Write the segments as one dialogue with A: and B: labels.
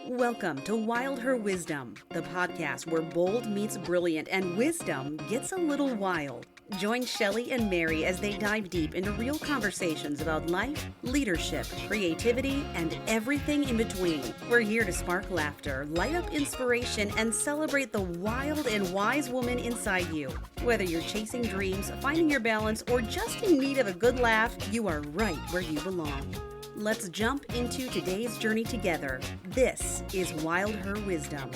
A: Welcome to Wild Her Wisdom, the podcast where bold meets brilliant and wisdom gets a little wild. Join Shelley and Mary as they dive deep into real conversations about life, leadership, creativity, and everything in between. We're here to spark laughter, light up inspiration, and celebrate the wild and wise woman inside you. Whether you're chasing dreams, finding your balance, or just in need of a good laugh, you are right where you belong. Let's jump into today's journey together. This is Wild Her Wisdom.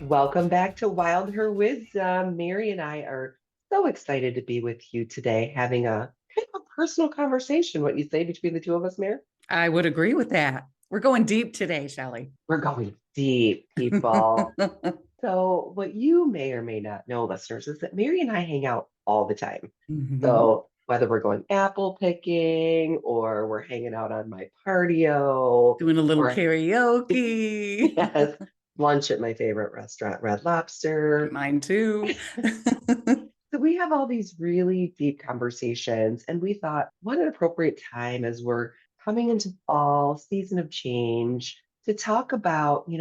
B: Welcome back to Wild Her Wisdom. Mary and I are so excited to be with you today, having a kind of a personal conversation. What you say between the two of us, Mary?
C: I would agree with that. We're going deep today, Shelley.
B: We're going deep, people. So what you may or may not know, listeners, is that Mary and I hang out all the time. So whether we're going apple picking or we're hanging out on my patio,
C: Doing a little
B: or
C: karaoke.
B: yes, lunch at my favorite restaurant, Red Lobster.
C: Mine too.
B: So we have all these really deep conversations, and we thought, what an appropriate time as we're coming into fall, season of change, to talk about,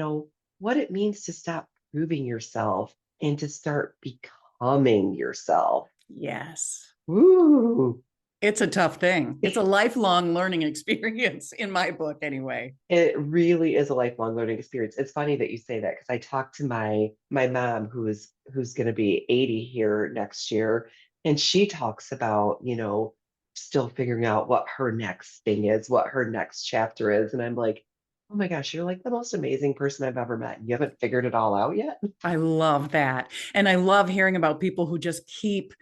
B: what it means to stop proving yourself and to start becoming yourself.
C: Yes.
B: Ooh.
C: It's a tough thing. It's a lifelong learning experience in my book anyway.
B: It really is a lifelong learning experience. It's funny that you say that because I talked to my mom who's going to be 80 here next year, and she talks about, still figuring out what her next thing is, what her next chapter is. And I'm like, oh my gosh, you're like the most amazing person I've ever met. You haven't figured it all out yet.
C: I love that. And I love hearing about people who just keep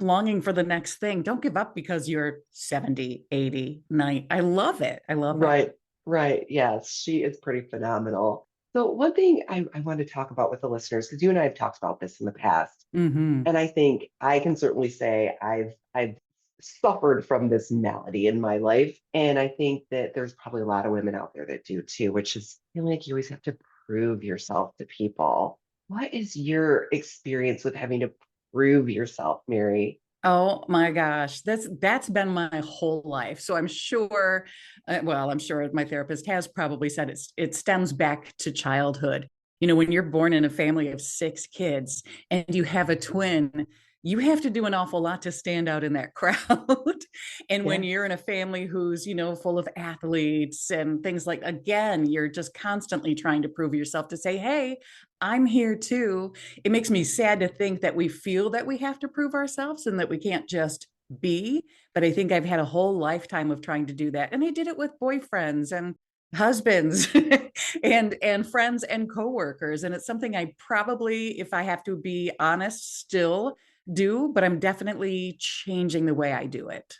C: longing for the next thing. Don't give up because you're 70, 80, 90. I love it. I love it.
B: Right. Yes, she is pretty phenomenal. So one thing I want to talk about with the listeners, because you and I have talked about this in the past, and I think I can certainly say I've suffered from this malady in my life. And I think that there's probably a lot of women out there that do too, which is feeling like you always have to prove yourself to people. What is your experience with having to prove yourself, Mary?
C: Oh my gosh, that's been my whole life. So I'm sure, I'm sure my therapist has probably said it stems back to childhood. When you're born in a family of 6 kids and you have a twin, you have to do an awful lot to stand out in that crowd. And when you're in a family who's, full of athletes and things like, again, you're just constantly trying to prove yourself to say, hey, I'm here too. It makes me sad to think that we feel that we have to prove ourselves and that we can't just be. But I think I've had a whole lifetime of trying to do that. And I did it with boyfriends and husbands and friends and coworkers. And it's something I probably, if I have to be honest, still do, but I'm definitely changing the way I do it.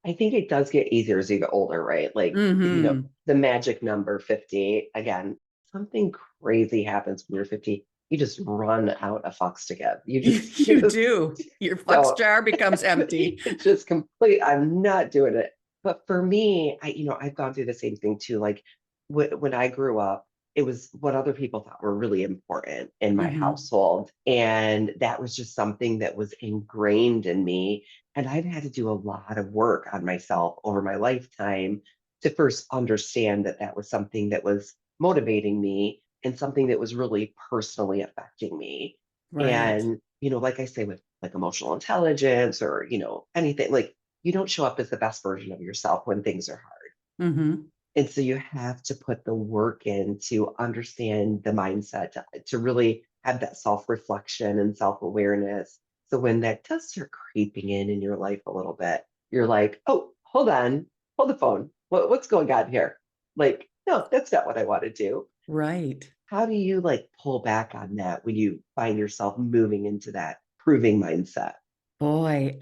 B: I think it does get easier as you get older, right? Like, the magic number 50, again, something crazy happens when you're 50. You just run out of fucks to give.
C: You do. Your fucks jar becomes empty.
B: It's just complete. I'm not doing it. But for me, I've gone through the same thing too. Like when I grew up, it was what other people thought were really important in my household. And that was just something that was ingrained in me. And I've had to do a lot of work on myself over my lifetime to first understand that that was something that was motivating me and something that was really personally affecting me.
C: Right.
B: And, like I say, with like emotional intelligence or, anything, like you don't show up as the best version of yourself when things are hard. And so you have to put the work in to understand the mindset, to really have that self-reflection and self-awareness. So when that does start creeping in your life a little bit, you're like, oh, hold on, hold the phone. What's going on here? Like, no, that's not what I want to do.
C: Right.
B: How do you like pull back on that when you find yourself moving into that proving mindset?
C: Boy,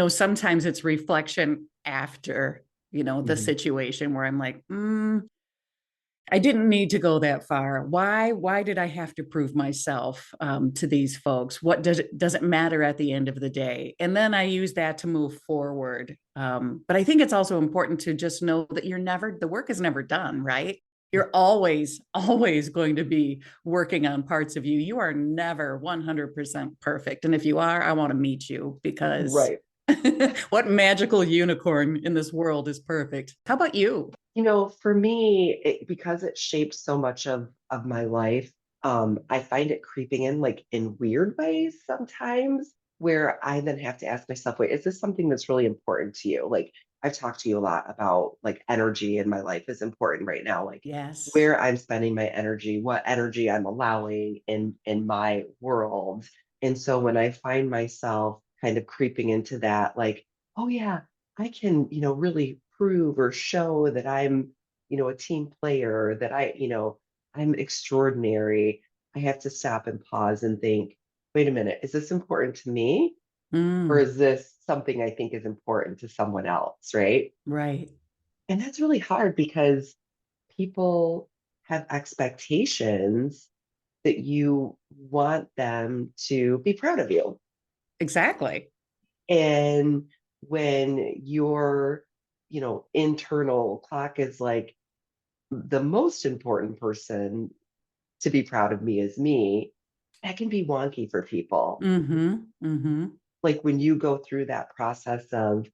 C: sometimes it's reflection after the situation where I'm like, I didn't need to go that far. Why did I have to prove myself to these folks? What does it matter at the end of the day? And then I use that to move forward. But I think it's also important to just know that the work is never done, right? You're always going to be working on parts of you. You are never 100% perfect. And if you are, I want to meet you because What magical unicorn in this world is perfect? How about you?
B: For me, because it shapes so much of my life, I find it creeping in like in weird ways sometimes, where I then have to ask myself, wait, is this something that's really important to you? Like I've talked to you a lot about like energy in my life is important right now, like
C: Yes.
B: where I'm spending my energy, what energy I'm allowing in my world. And so when I find myself kind of creeping into that, like, oh yeah, I can, really prove or show that I'm, a team player, that I'm extraordinary. I have to stop and pause and think, wait a minute, is this important to me? Or
C: Mm,
B: is this something I think is important to someone else? Right.
C: right.
B: And that's really hard because people have expectations that you want them to be proud of you.
C: Exactly.
B: And when your, internal clock is like the most important person to be proud of me is me, that can be wonky for people.
C: Mm-hmm. Mm-hmm.
B: Like when you go through that process of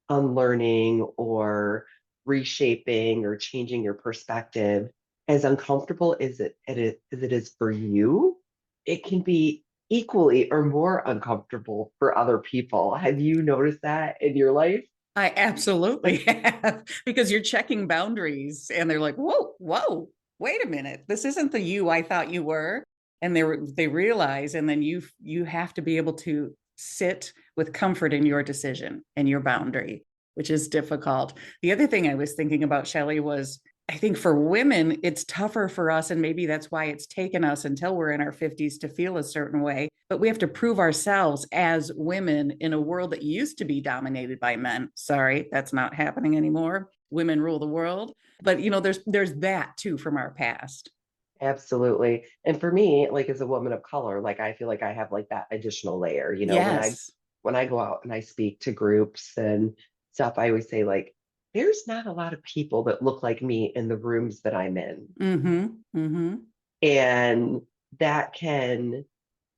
B: unlearning or reshaping or changing your perspective, as uncomfortable as it is for you, it can be equally or more uncomfortable for other people. Have you noticed that in your life?
C: I absolutely have because you're checking boundaries and they're like, whoa, whoa, wait a minute. This isn't the you I thought you were. And they realize, and then you have to be able to sit with comfort in your decision and your boundary, which is difficult. The other thing I was thinking about, Shelley, was I think for women, it's tougher for us. And maybe that's why it's taken us until we're in our 50s to feel a certain way. But we have to prove ourselves as women in a world that used to be dominated by men. Sorry, that's not happening anymore. Women rule the world. But there's that too from our past.
B: Absolutely. And for me, like as a woman of color, like I feel like I have like that additional layer,
C: Yes.
B: when I go out and I speak to groups and stuff, I always say like there's not a lot of people that look like me in the rooms that I'm in.
C: Mm-hmm. Mm-hmm.
B: And that can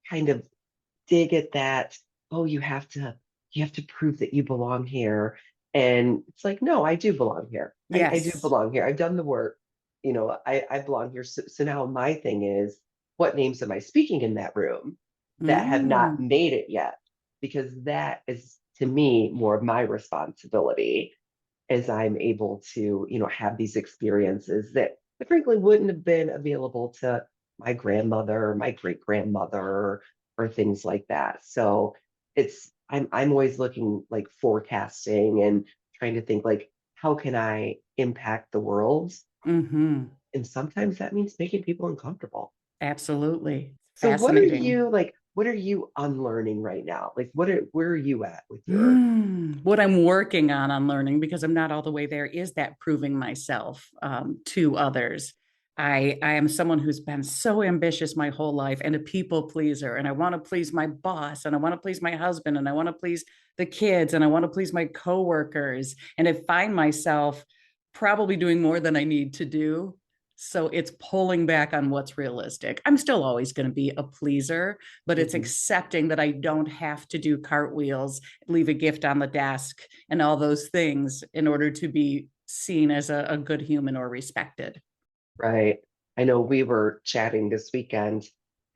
B: kind of dig at that, oh, you have to prove that you belong here. And it's like, no, I do belong here. I do
C: Yes.
B: belong here. I've done the work. I belong here. So now my thing is, what names am I speaking in that room that have not
C: Mm.
B: made it yet? Because that is to me more of my responsibility as I'm able to, have these experiences that frankly wouldn't have been available to my grandmother or my great grandmother or things like that. So I'm always looking like forecasting and trying to think like how can I impact the world?
C: Mm-hmm.
B: And sometimes that means making people uncomfortable.
C: Absolutely.
B: So
C: Fascinating.
B: what are you unlearning right now? Like where are you at with your
C: What I'm working on unlearning, because I'm not all the way there, is that proving myself to others. I am someone who's been so ambitious my whole life and a people pleaser, and I want to please my boss, and I want to please my husband, and I want to please the kids, and I want to please my coworkers, and I find myself probably doing more than I need to do. So it's pulling back on what's realistic. I'm still always going to be a pleaser, but it's
B: Mhm.
C: accepting that I don't have to do cartwheels, leave a gift on the desk, and all those things in order to be seen as a good human or respected.
B: Right. I know we were chatting this weekend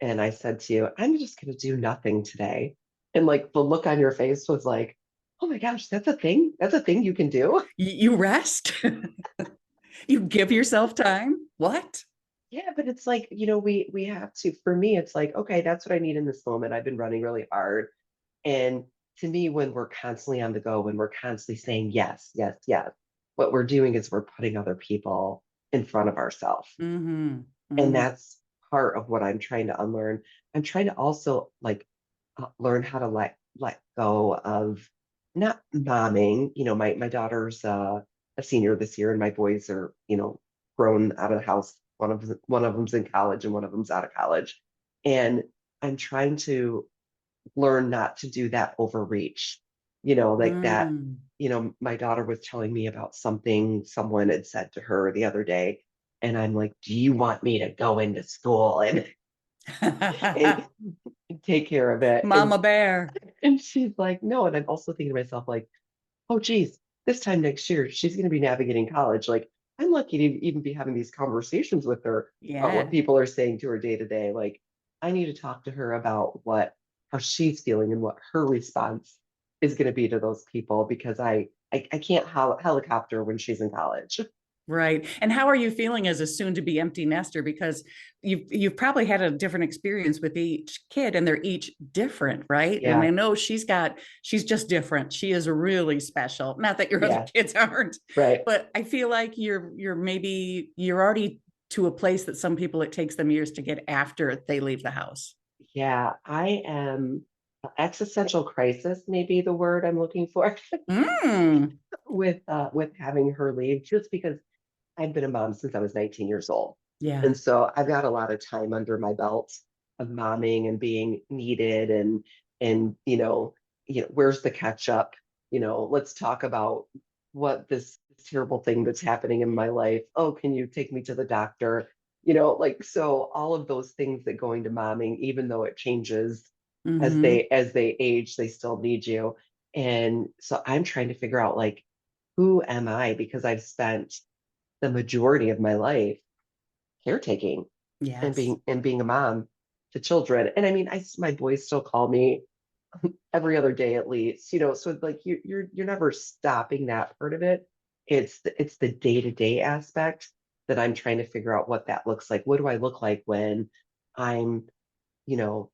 B: and I said to you, I'm just going to do nothing today. And like the look on your face was like, oh my gosh, that's a thing. That's a thing you can do.
C: You rest, you give yourself time. What?
B: Yeah, but it's like, we have to, for me, it's like, okay, that's what I need in this moment. I've been running really hard. And to me, when we're constantly on the go, when we're constantly saying yes, yes, yes, what we're doing is we're putting other people in front of ourselves.
C: Mm-hmm.
B: And
C: Mm-hmm.
B: that's part of what I'm trying to unlearn. I'm trying to also like learn how to let go of not momming. My daughter's a senior this year, and my boys are grown out of the house. One of them's in college, and one of them's out of college, and I'm trying to learn not to do that overreach. Like that.
C: Mm.
B: My daughter was telling me about something someone had said to her the other day, and I'm like, do you want me to go into school and take care of it? And
C: Mama bear.
B: And she's like, no. And I'm also thinking to myself, like, oh, geez, this time next year, she's going to be navigating college. Like, I'm lucky to even be having these conversations with her about what
C: Yeah.
B: people are saying to her day to day. Like, I need to talk to her about how she's feeling and what her response is going to be to those people because I can't helicopter when she's in college.
C: Right. And how are you feeling as a soon to be empty nester? Because you've probably had a different experience with each kid and they're each different, right? And
B: Yeah,
C: I know she's just different. She is really special. Not that your other
B: yeah,
C: kids aren't,
B: right.
C: but I feel like you're already to a place that some people it takes them years to get after they leave the house.
B: Yeah, I am existential crisis, maybe the word I'm looking for
C: Mm,
B: with having her leave, just because I've been a mom since I was 19 years old.
C: yeah.
B: And so I've got a lot of time under my belt of momming and being needed and where's the catch up? Let's talk about what this terrible thing that's happening in my life. Oh, can you take me to the doctor? Like so all of those things that go into momming, even though it changes
C: Mm-hmm.
B: as they age, they still need you. And so I'm trying to figure out like who am I? Because I've spent the majority of my life caretaking and
C: Yes.
B: being a mom to children. And I mean, my boys still call me every other day at least, so like you're never stopping that part of it. It's the day-to-day aspect that I'm trying to figure out what that looks like. What do I look like when I'm, you know,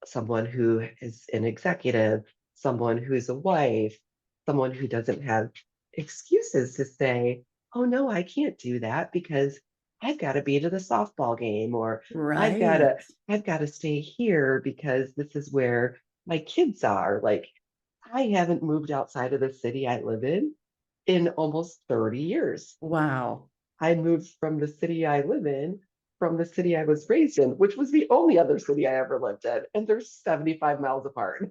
B: someone who is an executive, someone who's a wife, someone who doesn't have excuses to say, oh no, I can't do that because I've got to be to the softball game or I've got
C: Right.
B: to I've got to stay here because this is where my kids are. Like I haven't moved outside of the city I live in almost 30 years.
C: Wow.
B: I moved from the city I live in, from the city I was raised in, which was the only other city I ever lived in. And they're 75 miles apart.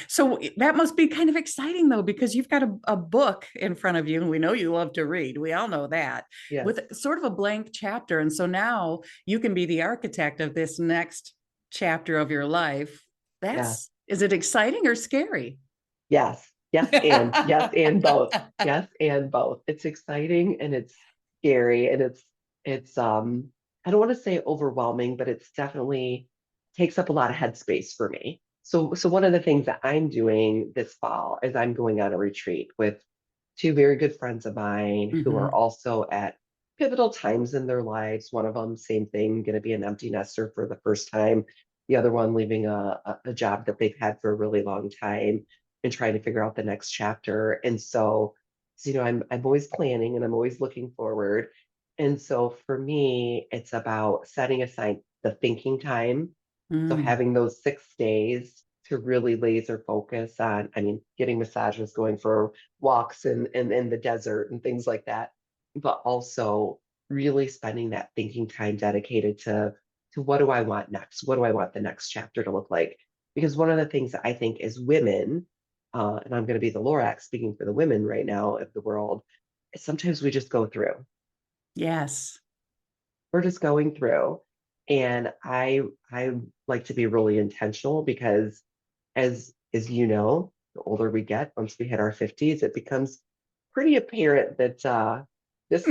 C: So that must be kind of exciting though, because you've got a book in front of you, and we know you love to read. We all know that
B: Yes.
C: with sort of a blank chapter. And so now you can be the architect of this next chapter of your life.
B: Yeah.
C: Is it exciting or scary?
B: Yes. Yes, and both. Yes, and both. It's exciting and it's scary and it's I don't want to say overwhelming, but it's definitely takes up a lot of headspace for me. So one of the things that I'm doing this fall is I'm going on a retreat with two very good friends of mine who are
C: Mm-hmm.
B: also at pivotal times in their lives. One of them, same thing, going to be an empty nester for the first time. The other one leaving a job that they've had for a really long time and trying to figure out the next chapter. And so I'm always planning and I'm always looking forward. And so for me, it's about setting aside the thinking time. So
C: Mm.
B: having those 6 days to really laser focus on, I mean, getting massages, going for walks in the desert and things like that, but also really spending that thinking time dedicated to what do I want next? What do I want the next chapter to look like? Because one of the things that I think as women, and I'm going to be the Lorax speaking for the women right now of the world, is sometimes we just go through.
C: Yes.
B: We're just going through. And I like to be really intentional because as you know, the older we get, once we hit our 50s, it becomes pretty apparent that this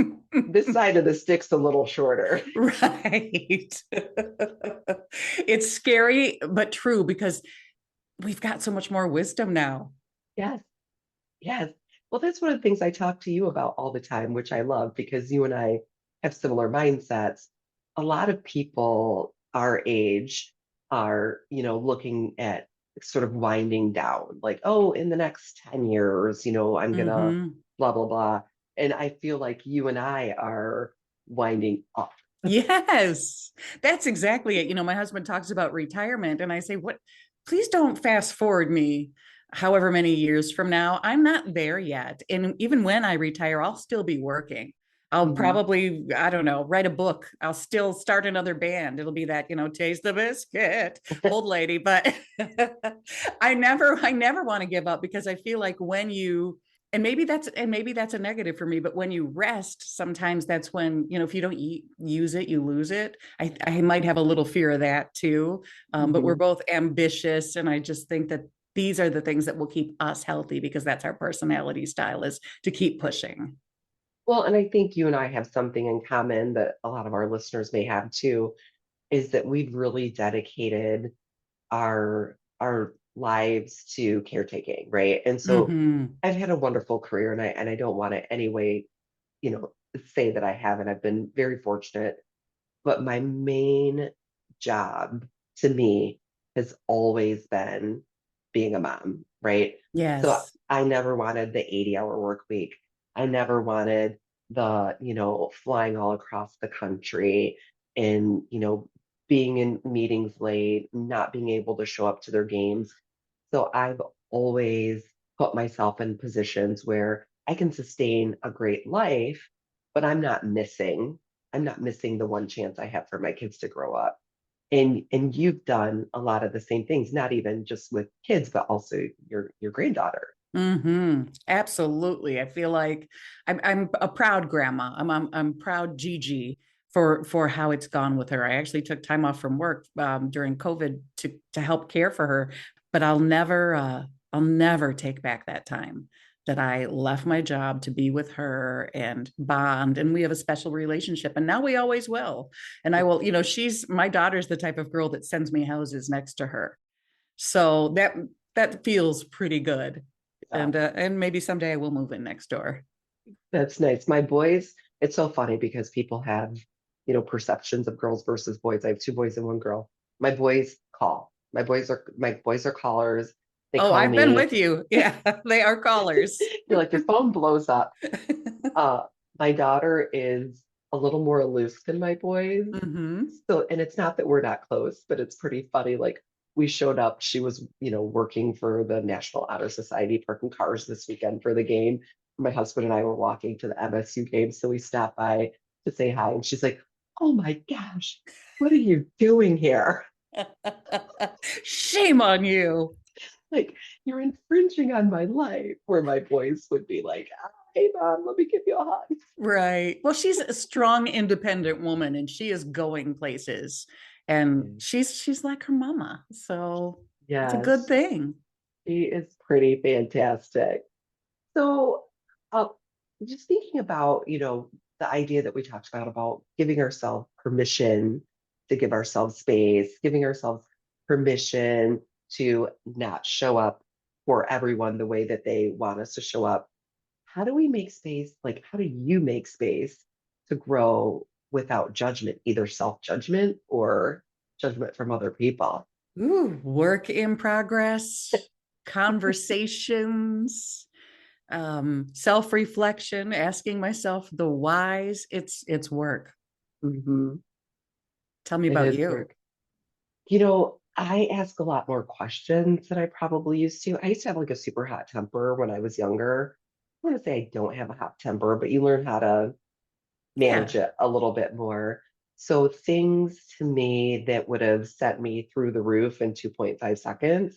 B: this side of the stick's a little shorter.
C: Right. It's scary, but true because we've got so much more wisdom now.
B: Yes, yes. Well, that's one of the things I talk to you about all the time, which I love because you and I have similar mindsets. A lot of people our age are, looking at sort of winding down, like, oh, in the next 10 years, I'm gonna
C: Mm-hmm.
B: blah, blah, blah. And I feel like you and I are winding up.
C: Yes, that's exactly it. My husband talks about retirement, and I say, "What? Please don't fast forward me however many years from now. I'm not there yet. And even when I retire, I'll still be working. I'll
B: Mhm.
C: probably, I don't know, write a book. I'll still start another band. It'll be that, taste the biscuit, old lady. But I never want to give up because I feel like when you And maybe that's a negative for me, but when you rest, sometimes that's when, if you don't use it, you lose it. I might have a little fear of that too. But we're both ambitious, and I just think that these are the things that will keep us healthy, because that's our personality style, is to keep pushing.
B: Well, and I think you and I have something in common that a lot of our listeners may have too, is that we've really dedicated our lives to caretaking, right? And so
C: Mm-hmm.
B: I've had a wonderful career, and I don't want to anyway, say that I haven't. I've been very fortunate, but my main job to me has always been being a mom, right? So
C: Yes.
B: I never wanted the 80-hour work week. I never wanted the, flying all across the country and, being in meetings late, not being able to show up to their games. So I've always put myself in positions where I can sustain a great life, but I'm not missing the one chance I have for my kids to grow up. And you've done a lot of the same things, not even just with kids, but also your granddaughter.
C: Mm-hmm. Absolutely. I feel like I'm a proud grandma. I'm proud Gigi for how it's gone with her. I actually took time off from work during COVID to help care for her, but I'll never take back that time that I left my job to be with her and bond. And we have a special relationship, and now we always will. And I will, she's my daughter's the type of girl that sends me houses next to her. So that feels pretty good.
B: Yeah,
C: And maybe someday I will move in next door.
B: that's nice. My boys, it's so funny because people have, perceptions of girls versus boys. I have two boys and one girl. My boys call. My boys are callers. They
C: Oh,
B: call
C: I've been
B: me.
C: with you. Yeah, they are callers.
B: You're like, your phone blows up. Uh, my daughter is a little more aloof than my boys.
C: Mm-hmm.
B: So, and it's not that we're not close, but it's pretty funny. Like we showed up, she was, working for the National Honor Society, parking cars this weekend for the game. My husband and I were walking to the MSU game, so we stopped by to say hi, and she's like, "Oh my gosh, what are you doing here?
C: Shame on you.
B: Like you're infringing on my life." Where my boys would be like, "Hey, mom, let me give you a hug."
C: Right. Well, she's a strong, independent woman, and she is going places. And
B: Mm.
C: she's like her mama. So it's a good
B: Yes,
C: thing.
B: she is pretty fantastic. So, uh, just thinking about, the idea that we talked about giving ourselves permission to give ourselves space, giving ourselves permission to not show up for everyone the way that they want us to show up. How do we make space? Like, how do you make space to grow without judgment, either self-judgment or judgment from other people?
C: Ooh, work in progress, conversations, self-reflection, asking myself the whys. It's work.
B: Hmm.
C: Tell me
B: It
C: about
B: is
C: you.
B: work. I ask a lot more questions than I probably used to. I used to have like a super hot temper when I was younger. I want to say I don't have a hot temper, but you learn how to manage
C: Yeah.
B: it a little bit more. So things to me that would have sent me through the roof in 2.5 seconds,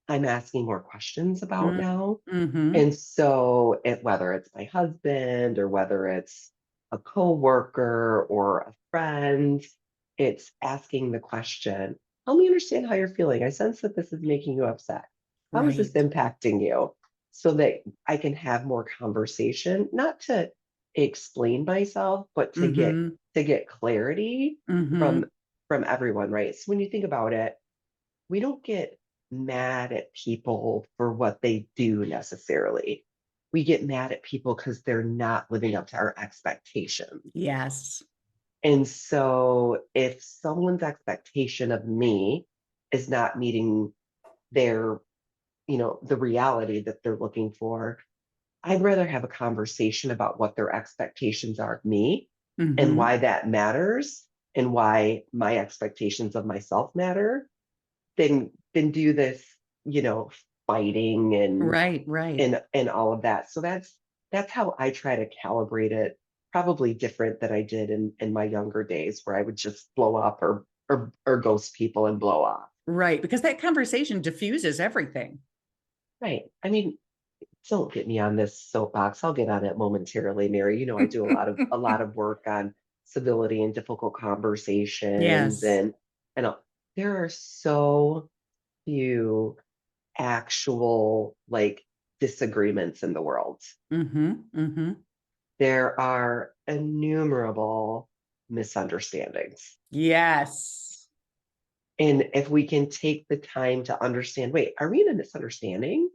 B: I'm asking more questions about now.
C: Mm-hmm.
B: And so whether it's my husband or whether it's a coworker or a friend, it's asking the question, help me understand how you're feeling. I sense that this is making you upset. How is this
C: Right.
B: impacting you? So that I can have more conversation, not to explain myself, but to get
C: Mm-hmm.
B: clarity
C: Mm-hmm.
B: from everyone, right? So when you think about it, we don't get mad at people for what they do necessarily. We get mad at people because they're not living up to our expectations.
C: Yes.
B: And so if someone's expectation of me is not meeting their, the reality that they're looking for, I'd rather have a conversation about what their expectations are of me and
C: Mm-hmm.
B: why that matters and why my expectations of myself matter than do this, fighting
C: Right, right.
B: and all of that. So that's how I try to calibrate it. Probably different than I did in my younger days, where I would just blow up or ghost people and blow off.
C: Right. Because that conversation diffuses everything.
B: Right. I mean, don't get me on this soapbox. I'll get on it momentarily, Mary. You know, I do a lot of work on civility and difficult conversations,
C: Yes.
B: and there are so few actual like disagreements in the world.
C: Mm-hmm. Mm-hmm.
B: There are innumerable misunderstandings.
C: Yes.
B: And if we can take the time to understand, wait, are we in a misunderstanding?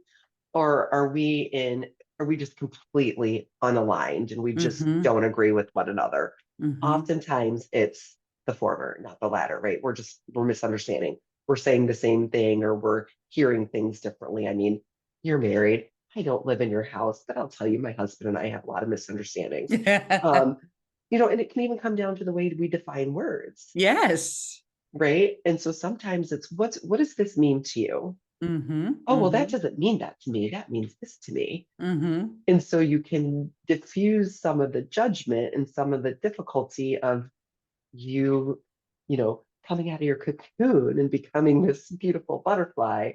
B: Or are we just completely unaligned and we just
C: Mm-hmm.
B: don't agree with one another?
C: Mm-hmm.
B: Oftentimes it's the former, not the latter, right? We're misunderstanding. We're saying the same thing or we're hearing things differently. I mean, you're married. I don't live in your house, but I'll tell you, my husband and I have a lot of misunderstandings. Um, and it can even come down to the way we define words,
C: Yes.
B: right? And so sometimes it's what does this mean to you?
C: Mm-hmm.
B: Oh, well, that
C: Mm-hmm.
B: doesn't mean that to me. That means this to me.
C: Mm-hmm.
B: And so you can diffuse some of the judgment and some of the difficulty of you, coming out of your cocoon and becoming this beautiful butterfly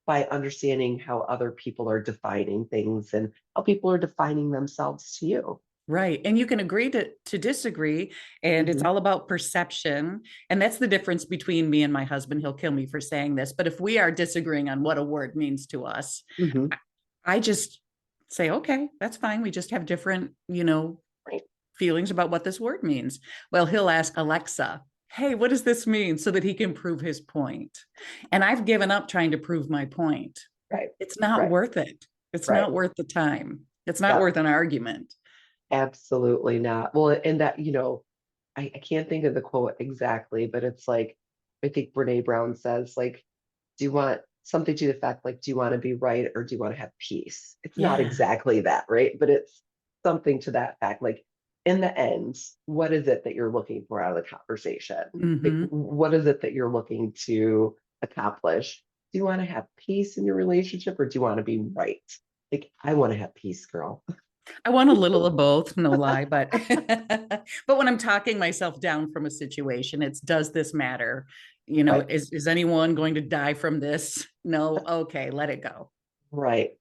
B: by understanding how other people are defining things and how people are defining themselves to you.
C: Right. And you can agree to disagree. And it's
B: Hmm.
C: all about perception. And that's the difference between me and my husband. He'll kill me for saying this. But if we are disagreeing on what a word means to us,
B: Hmm.
C: I just say, okay, that's fine. We just have different,
B: Right.
C: feelings about what this word means. Well, he'll ask Alexa, hey, what does this mean? So that he can prove his point. And I've given up trying to prove my point.
B: Right.
C: It's not
B: Right.
C: worth it. It's
B: Right.
C: not worth the time. It's not
B: Yeah.
C: worth an argument.
B: Absolutely not. Well, and that, I can't think of the quote exactly, but it's like, I think Brene Brown says, like, do you want something to the effect, like, do you want to be right or do you want to have peace? It's not
C: Yeah.
B: exactly that, right? But it's something to that fact. Like, in the end, what is it that you're looking for out of the conversation? Like,
C: Mm-hmm.
B: what is it that you're looking to accomplish? Do you want to have peace in your relationship or do you want to be right? Like, I want to have peace, girl.
C: I want a little of both, no lie, but but when I'm talking myself down from a situation, it's does this matter?
B: Right.
C: Is anyone going to die from this? No, okay, let it go.
B: Right.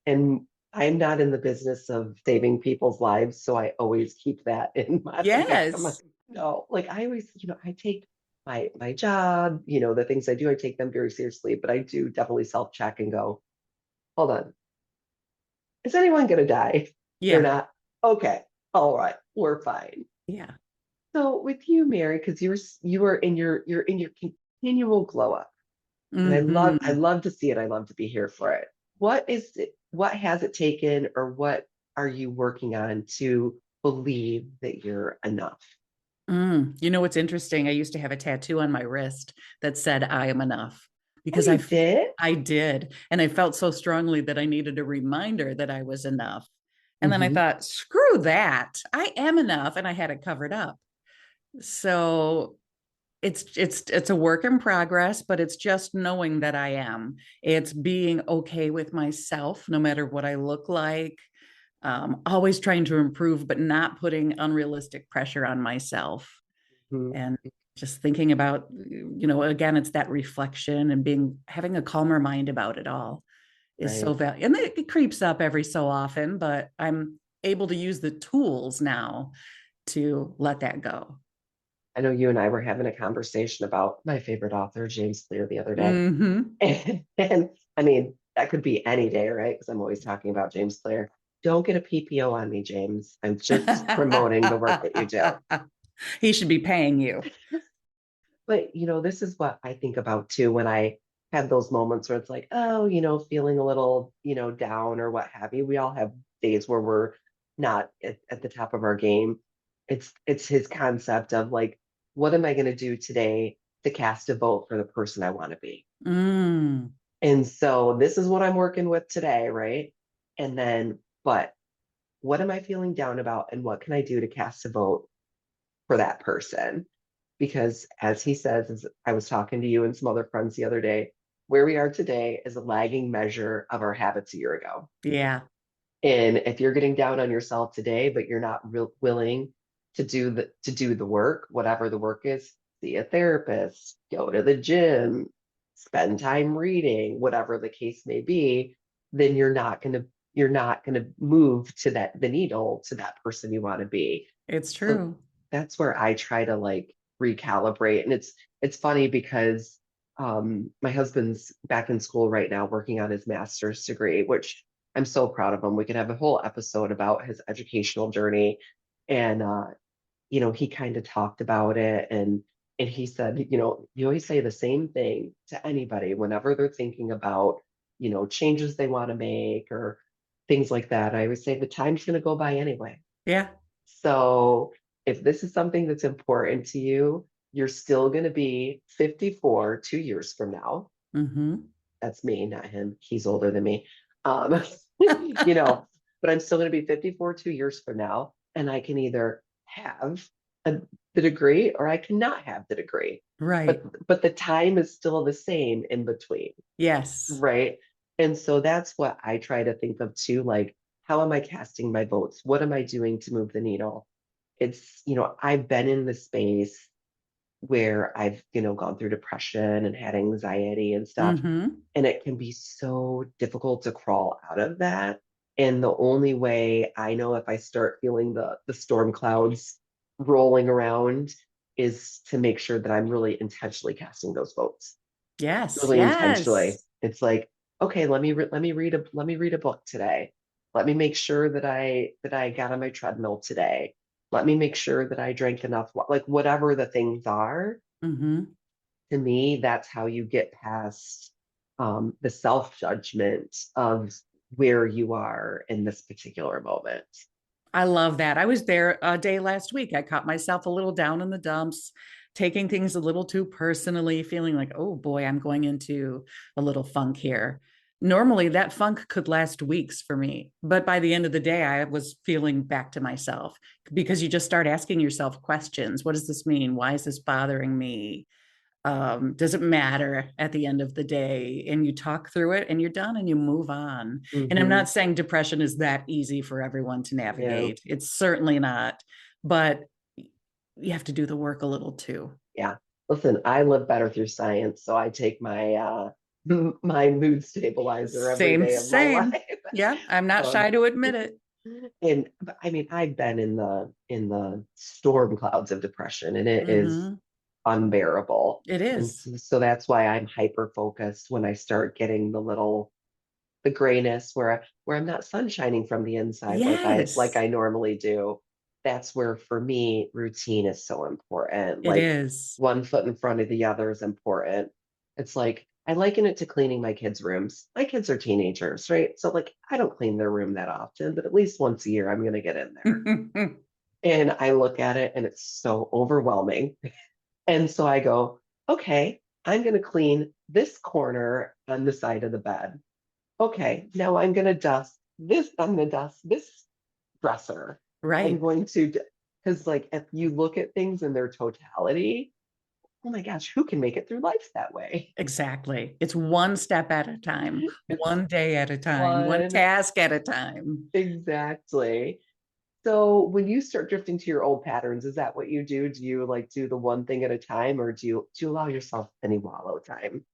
B: And I'm not in the business of saving people's lives, so I always keep that in the back of my
C: Yes.
B: no, like I always, I take my job, the things I do, I take them very seriously, but I do definitely self-check and go, hold on, is anyone gonna die? They're
C: Yeah.
B: not. Okay, all right, we're fine.
C: Yeah.
B: So with you, Mary, because you are in your continual glow up. And I
C: Hmm.
B: love to see it. I love to be here for it. What is it? What has it taken, or what are you working on to believe that you're enough?
C: You know what's interesting? I used to have a tattoo on my wrist that said "I am enough"
B: Oh,
C: because
B: you did?
C: I did, and I felt so strongly that I needed a reminder that I was enough. And then I
B: Hmm.
C: thought, screw that, I am enough, and I had it covered up. So it's a work in progress, but it's just knowing that I am. It's being okay with myself, no matter what I look like. Always trying to improve, but not putting unrealistic pressure on myself.
B: Hmm.
C: And just thinking about, again, it's that reflection and having a calmer mind about it all is so
B: Right.
C: valuable. And it creeps up every so often, but I'm able to use the tools now to let that go.
B: I know you and I were having a conversation about my favorite author, James Clear, the other day.
C: Mm-hmm.
B: And I mean, that could be any day, right? Because I'm always talking about James Clear. Don't get a PPO on me, James. I'm just promoting the work that you do.
C: He should be paying you.
B: But this is what I think about too when I have those moments where it's like, oh, feeling a little, down or what have you. We all have days where we're not at the top of our game. It's his concept of like, what am I going to do today to cast a vote for the person I want to be?
C: Mm,
B: And so this is what I'm working with today, right? And then, but what am I feeling down about and what can I do to cast a vote for that person? Because as he says, as I was talking to you and some other friends the other day, where we are today is a lagging measure of our habits a year ago.
C: yeah.
B: And if you're getting down on yourself today, but you're not willing to do the work, whatever the work is, see a therapist, go to the gym, spend time reading, whatever the case may be, then you're not going to you're not going to move to the needle to that person you want to be.
C: It's
B: So
C: true.
B: that's where I try to like recalibrate. And it's funny because my husband's back in school right now working on his master's degree, which I'm so proud of him. We could have a whole episode about his educational journey. And he kind of talked about it, and he said, you always say the same thing to anybody whenever they're thinking about, changes they want to make or things like that. I always say the time's going to go by anyway.
C: Yeah.
B: So if this is something that's important to you, you're still going to be 54 2 years from now.
C: Mm-hmm.
B: That's me, not him. He's older than me. Um, you know, but I'm still going to be 54 2 years from now, and I can either have the degree or I cannot have the degree.
C: Right.
B: But the time is still the same in between,
C: Yes.
B: right? And so that's what I try to think of too, like, how am I casting my votes? What am I doing to move the needle? It's, I've been in the space where I've, gone through depression and had anxiety and stuff.
C: Mm-hmm.
B: And it can be so difficult to crawl out of that. And the only way I know if I start feeling the storm clouds rolling around is to make sure that I'm really intentionally casting those votes.
C: Yes.
B: Really intentionally.
C: Yes.
B: It's like, okay, let me read a book today. Let me make sure that I got on my treadmill today. Let me make sure that I drank enough, like whatever the things are.
C: Mm-hmm.
B: To me, that's how you get past the self-judgment of where you are in this particular moment.
C: I love that. I was there a day last week. I caught myself a little down in the dumps, taking things a little too personally, feeling like, oh boy, I'm going into a little funk here. Normally, that funk could last weeks for me. But by the end of the day, I was feeling back to myself because you just start asking yourself questions. What does this mean? Why is this bothering me? Does it matter at the end of the day? And you talk through it and you're done and you move on. And I'm
B: Hmm.
C: not saying depression is that easy for everyone to
B: Yeah.
C: navigate. It's certainly not, but you have to do the work a little too.
B: Yeah. Listen, I live better through science, so I take my my mood stabilizer every
C: Same,
B: day of my life.
C: same. Yeah, I'm not
B: Um,
C: shy to admit it.
B: and but, I mean, I've been in the storm clouds of depression, and it is
C: Mm-hmm.
B: unbearable.
C: It
B: And
C: is.
B: so that's why I'm hyper focused when I start getting the grayness where I'm not sunshining from the inside like
C: Yes,
B: I normally do. That's where for me routine is so important.
C: it
B: Like
C: is.
B: one foot in front of the other is important. It's like I liken it to cleaning my kids' rooms. My kids are teenagers, right? So like I don't clean their room that often, but at least once a year I'm gonna get in there. And I look at it and it's so overwhelming. And so I go, okay, I'm gonna clean this corner on the side of the bed. Okay, now I'm going to dust this. I'm going to dust this dresser. I'm
C: Right.
B: going to, because like if you look at things in their totality, oh my gosh, who can make it through life that way?
C: Exactly. It's one step at a time,
B: It's
C: one day at a time, one
B: one,
C: task at a time.
B: exactly. So when you start drifting to your old patterns, is that what you do? Do you like do the one thing at a time, or do you allow yourself any wallow time?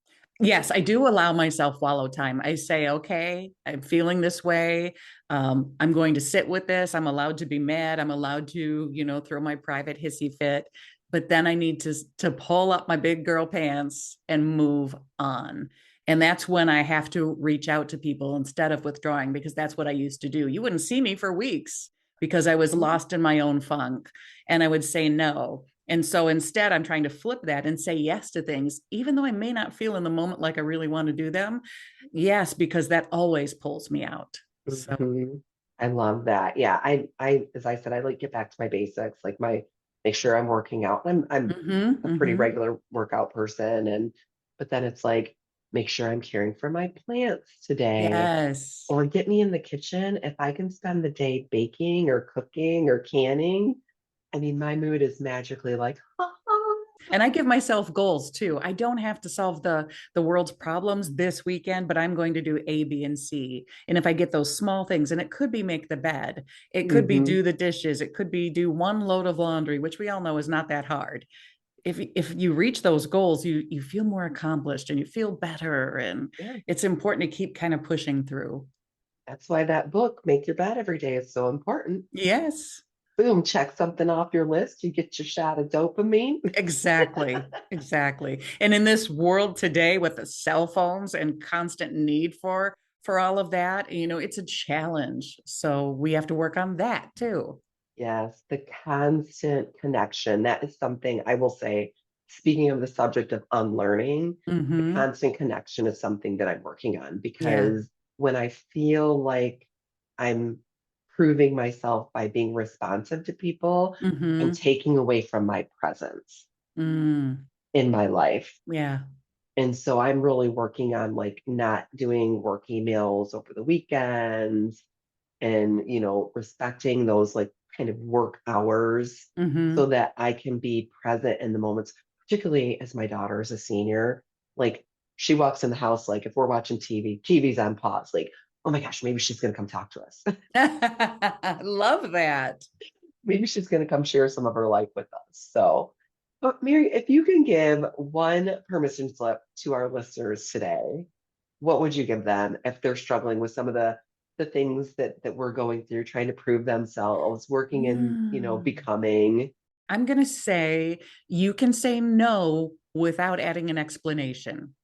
C: Yes, I do allow myself wallow time. I say, okay, I'm feeling this way. I'm going to sit with this. I'm allowed to be mad. I'm allowed to, throw my private hissy fit. But then I need to pull up my big girl pants and move on. And that's when I have to reach out to people instead of withdrawing, because that's what I used to do. You wouldn't see me for weeks because I was
B: Mhm.
C: lost in my own funk. And I would say no. And so instead, I'm trying to flip that and say yes to things, even though I may not feel in the moment like I really want to do them. Yes, because that always pulls me out. So,
B: Mhm. I love that. Yeah, as I said, I like get back to my basics, like make sure I'm working out. I'm
C: mm-hmm,
B: a pretty
C: mm-hmm.
B: regular workout person, but then it's like make sure I'm caring for my plants today,
C: Yes.
B: or get me in the kitchen. If I can spend the day baking or cooking or canning, I mean, my mood is magically like,
C: And I give myself goals too. I don't have to solve the world's problems this weekend, but I'm going to do A, B, and C. And if I get those small things, and it could be make the bed, it could be
B: hmm
C: do the dishes, it could be do one load of laundry, which we all know is not that hard. If you reach those goals, you feel more accomplished and you feel better. And
B: yeah,
C: it's important to keep kind of pushing through.
B: That's why that book, Make Your Bed Every Day, is so important.
C: Yes.
B: Boom, check something off your list. You get your shot of dopamine.
C: Exactly. Exactly. And in this world today with the cell phones and constant need for all of that, it's a challenge. So we have to work on that too.
B: Yes, the constant connection. That is something I will say, speaking of the subject of unlearning, the
C: Mm-hmm.
B: constant connection is something that I'm working on
C: Yeah.
B: because when I feel like I'm proving myself by being responsive to people, I'm
C: Mm-hmm.
B: taking away from my presence
C: Mm.
B: in my life.
C: Yeah.
B: And so I'm really working on like not doing work emails over the weekends and, respecting those like kind of work hours so
C: Mm-hmm.
B: that I can be present in the moments, particularly as my daughter is a senior. Like she walks in the house, like if we're watching TV, TV's on pause, like, oh my gosh, maybe she's going to come talk to us.
C: Love that.
B: Maybe she's going to come share some of her life with us. So, but Mary, if you can give one permission slip to our listeners today, what would you give them if they're struggling with some of the things that we're going through, trying to prove themselves, working in,
C: Mm.
B: becoming?
C: I'm going to say you can say no without adding an explanation.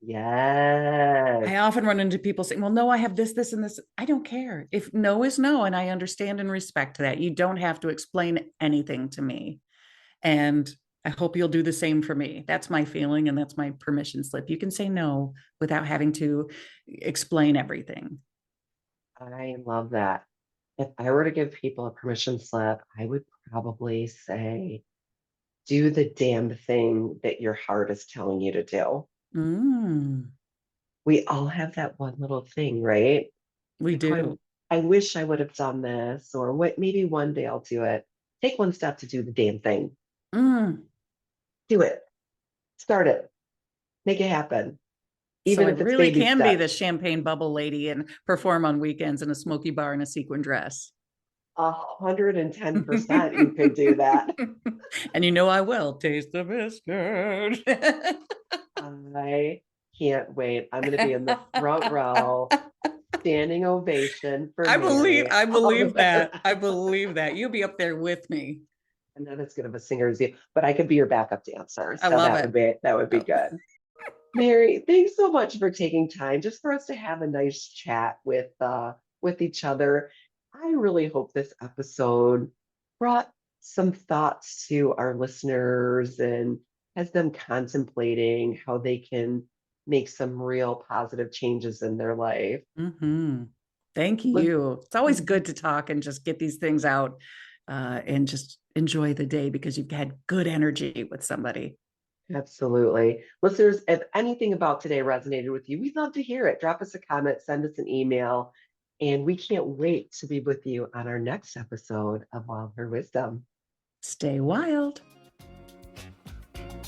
B: Yes.
C: I often run into people saying, well, no, I have this, this, and this. I don't care. If no is no, and I understand and respect that. You don't have to explain anything to me. And I hope you'll do the same for me. That's my feeling, and that's my permission slip. You can say no without having to explain everything.
B: I love that. If I were to give people a permission slip, I would probably say, do the damn thing that your heart is telling you to do.
C: Mm,
B: We all have that one little thing, right?
C: we
B: Like, oh,
C: do.
B: I wish I would have done this, or what, maybe one day I'll do it. Take one step to do the damn thing.
C: Mm.
B: Do it. Start it. Make it happen.
C: So
B: Even
C: I
B: if it's
C: really
B: baby
C: can be the
B: steps.
C: champagne bubble lady and perform on weekends in a smoky bar in a sequin dress.
B: 110% you could do that.
C: And I will taste the biscuit.
B: I can't wait. I'm going to be in the front row, standing ovation for
C: I believe
B: Mary.
C: I
B: All the
C: believe that.
B: better.
C: I believe that. You'll be up there with me.
B: I'm not as good of a singer as you, but I could be your backup dancer.
C: I
B: So
C: love
B: that
C: it.
B: would be
C: Oh,
B: good. Mary, thanks so much for taking time just for us to have a nice chat with each other. I really hope this episode brought some thoughts to our listeners and has them contemplating how they can make some real positive changes in their life.
C: mm-hmm. Thank
B: Look,
C: you. It's always good to talk and just get these things out and just enjoy the day because you've had good energy with somebody.
B: absolutely. Listeners, if anything about today resonated with you, we'd love to hear it. Drop us a comment, send us an email, and we can't wait to be with you on our next episode of Wild Her Wisdom.
C: Stay wild.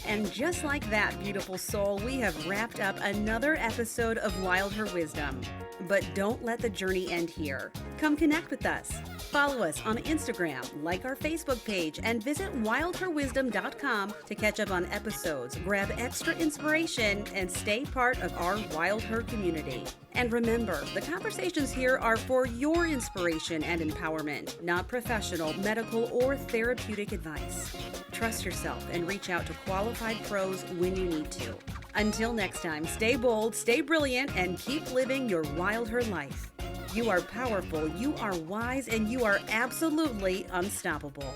A: And just like that, beautiful soul, we have wrapped up another episode of Wild Her Wisdom. But don't let the journey end here. Come connect with us. Follow us on Instagram, like our Facebook page, and visit wildherwisdom.com to catch up on episodes, grab extra inspiration, and stay part of our Wild Her community. And remember, the conversations here are for your inspiration and empowerment, not professional, medical, or therapeutic advice. Trust yourself and reach out to qualified pros when you need to. Until next time, stay bold, stay brilliant, and keep living your Wild Her life. You are powerful, you are wise, and you are absolutely unstoppable.